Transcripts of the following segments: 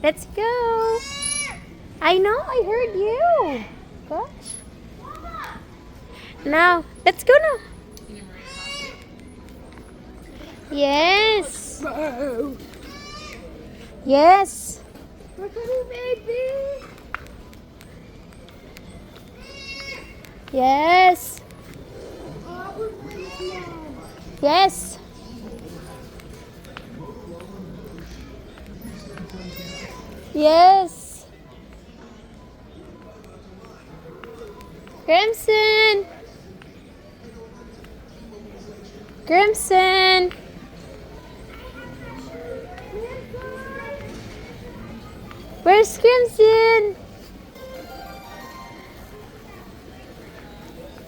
Let's go. I know, I heard you. Gosh. Now, let's go now. Yes. Yes. We're coming, baby. Yes. Yes. Yes. Crimson. Crimson. Where's Crimson?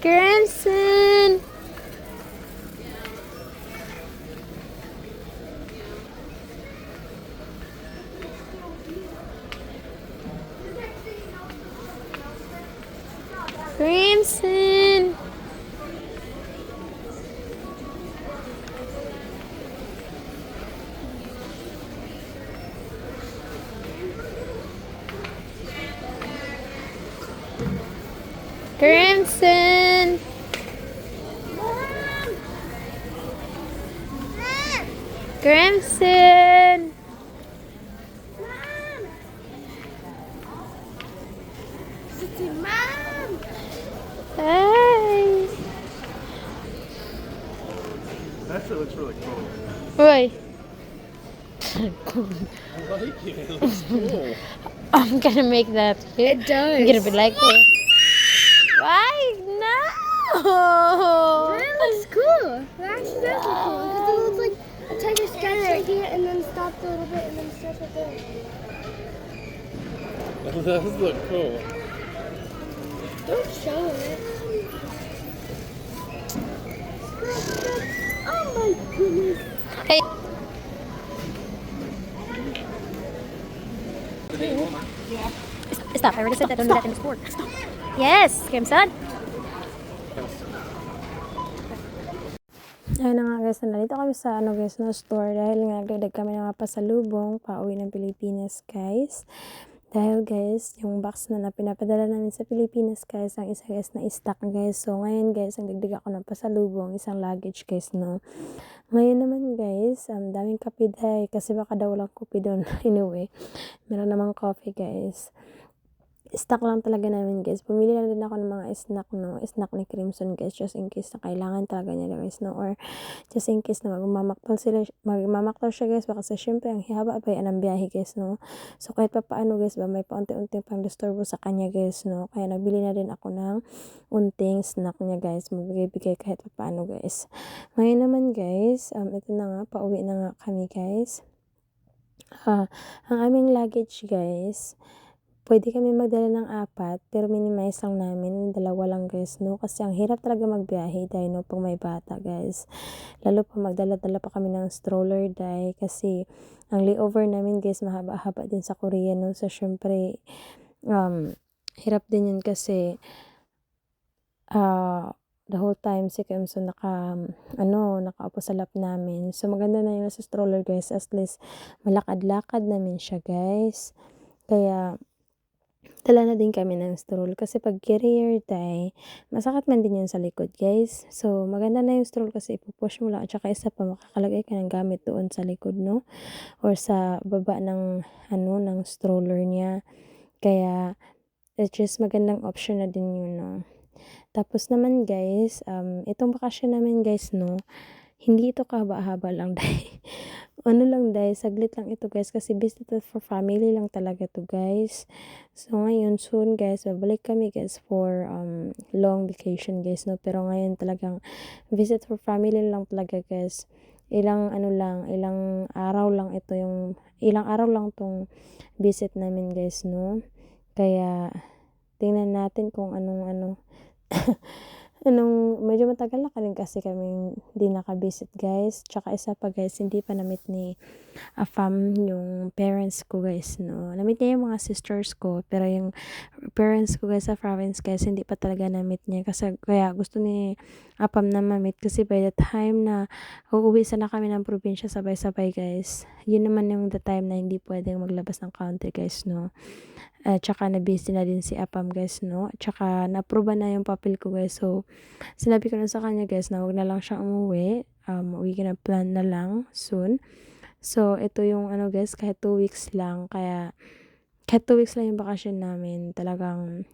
Crimson. Crimson. Crimson. Crimson. Mom. Hi. That shit looks really cool. Boy, I like it. It looks cool. I'm gonna make that. It does. I'm gonna be like it. Why? No. That looks cool. That actually does look cool. Because it looks like a tiger sketch right here and then stopped a little bit and then starts right there. That does look cool. Don't show it. Oh my goodness. Hey. Stop. I already said that. Don't do that in the sport. Yes, Crimson. Ayun na nga guys, nandito kami sa guys, no, store dahil nga nagdagdag kami ng mga pasalubong pauwi ng Pilipinas guys. Dahil guys, yung box na pinapadala namin sa Pilipinas guys, ang isa guys na stock guys. So ngayon guys, nagdagdag ako ng pasalubong, isang luggage guys, no. Ngayon naman guys, daming kape dahil kasi baka daw walang kopi doon. Anyway, meron namang coffee guys. Stock lang talaga namin guys. Pumili na din ako ng mga snack, no. Snack ni Crimson guys, just in case na kailangan talaga niya guys, no. Or just in case na magmamaktal siya guys. Baka sa syempre ang hihaba pa yan ang biyahe guys, no. So kahit pa paano guys ba, may paunti-unti pang disturbo sa kanya guys, no. Kaya nabili na din ako ng unting snack niya guys. Mabigay-bigay kahit pa paano guys. Ngayon naman guys, ito na nga, pauwi na nga kami guys. Ang aming luggage guys, pwede kami magdala ng 4, pero minimize lang namin, 2 lang guys, no? Kasi ang hirap talaga magbiyahe dahil, no, pag may bata guys. Lalo pa magdala-dala pa kami ng stroller dahil kasi ang layover namin guys, mahaba-haba din sa Korea, no? So, syempre, hirap din yun kasi, the whole time si Crimson nakaupo sa lap namin. So, maganda na yun sa stroller guys, at least malakad-lakad namin siya guys. Kaya, dala na din kami ng stroll kasi pag carrier tay, masakit man din yun sa likod guys. So maganda na yung stroll kasi ipupush mo lang at saka isa pa makakalagay ka ng gamit doon sa likod, no, or sa baba ng ng stroller niya. Kaya it's just magandang option na din yun, no. Tapos naman guys, itong bakasyon namin guys, no, hindi ito kahaba-haba lang dahil lang dahil saglit lang ito guys kasi visit for family lang talaga to guys. So ngayon soon guys, babalik kami guys for long vacation guys, no. Pero ngayon talagang visit for family lang talaga guys. Ilang araw lang ito, yung ilang araw lang tong visit namin guys, no. Kaya tingnan natin kung anong medyo matagal na rin kasi kaming di naka-visit guys. Tsaka isa pa guys, hindi pa na-meet ni yung parents ko guys, no. Na-meet niya yung mga sisters ko, pero yung parents ko guys sa province guys, hindi pa talaga na-meet niya. Kasi kaya gusto ni Apam na ma-meet kasi by the time na uuwi sana kami ng probinsya sabay-sabay guys, yun naman yung the time na hindi pwedeng maglabas ng country guys, no. Tsaka na-busy na din si Apam guys, no. Tsaka na-approve na yung papel ko guys. So, sinabi ko na sa kanya guys na wag na lang siyang umuwi. We gonna plan na lang soon. So, ito yung guys, kahit 2 weeks lang. Kahit 2 weeks lang yung bakasyon namin. Talagang